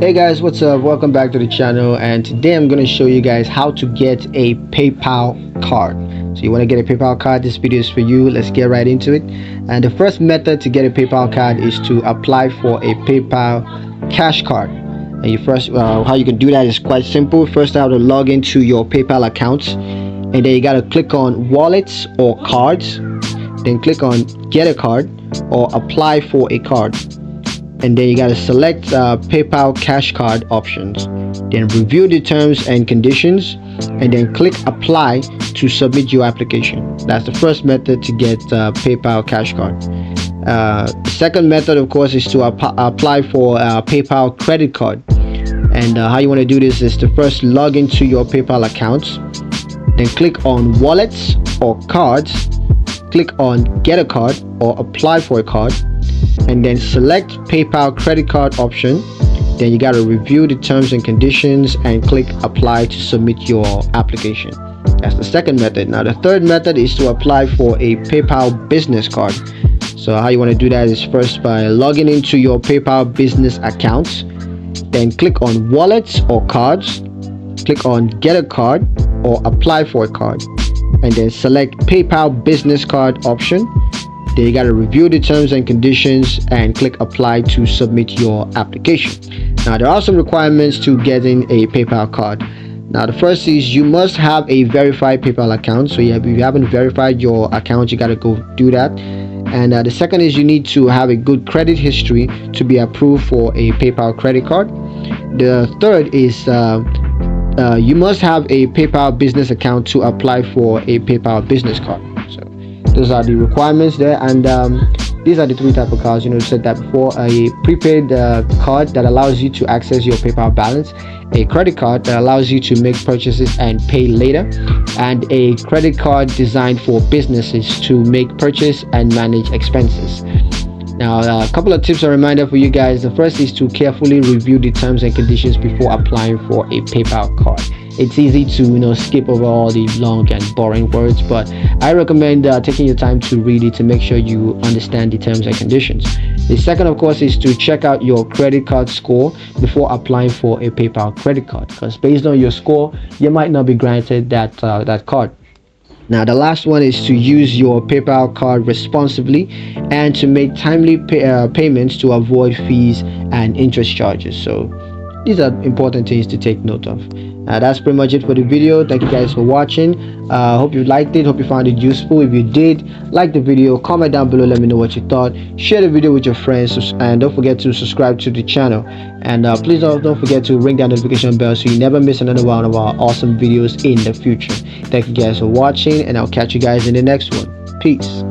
Hey guys, what's up? Welcome back to the channel, and today I'm going to show you guys how to get a PayPal card. So you want to get a PayPal card, this video is for you. Let's get right into it. And the first method to get a PayPal card is to apply for a PayPal cash card. And how you can do that is quite simple. First, I have to log into your PayPal accounts, and then you got to click on wallets or cards, then click on get a card or apply for a card. And then you got to select PayPal cash card options, then review the terms and conditions, and then click apply to submit your application. That's the first method to get PayPal cash card. The second method, of course, is to apply for a PayPal credit card. And how you want to do this is to first log into your PayPal accounts, then click on wallets or cards, click on get a card or apply for a card, and then select PayPal credit card option. Then you got to review the terms and conditions and click apply to submit your application. That's the second method. Now the third method is to apply for a PayPal business card. So how you want to do that is first by logging into your PayPal business account, then click on wallets or cards, click on get a card or apply for a card, and then select PayPal business card option. Then you got to review the terms and conditions and click apply to submit your application. Now there are some requirements to getting a PayPal card. Now the first is you must have a verified PayPal account. So if you haven't verified your account, you got to go do that. And the second is you need to have a good credit history to be approved for a PayPal credit card. The third is you must have a PayPal business account to apply for a PayPal business card. So those are the requirements there, and these are the three types of cards. Said that before: a prepaid card that allows you to access your PayPal balance, a credit card that allows you to make purchases and pay later, and a credit card designed for businesses to make purchase and manage expenses. Now a couple of tips or reminder for you guys. The first is to carefully review the terms and conditions before applying for a PayPal card. It's easy to skip over all the long and boring words, but I recommend taking your time to read it to make sure you understand the terms and conditions. The second, of course, is to check out your credit card score before applying for a PayPal credit card, because based on your score you might not be granted that card. Now the last one is to use your PayPal card responsibly and to make timely payments to avoid fees and interest charges. So these are important things to take note of. That's pretty much it for the video. Thank you guys for watching. Hope you liked it, hope you found it useful. If you did, like the video, comment down below, let me know what you thought, share the video with your friends, and don't forget to subscribe to the channel. And please don't forget to ring that notification bell so you never miss another one of our awesome videos in the future. Thank you guys for watching, and I'll catch you guys in the next one. Peace.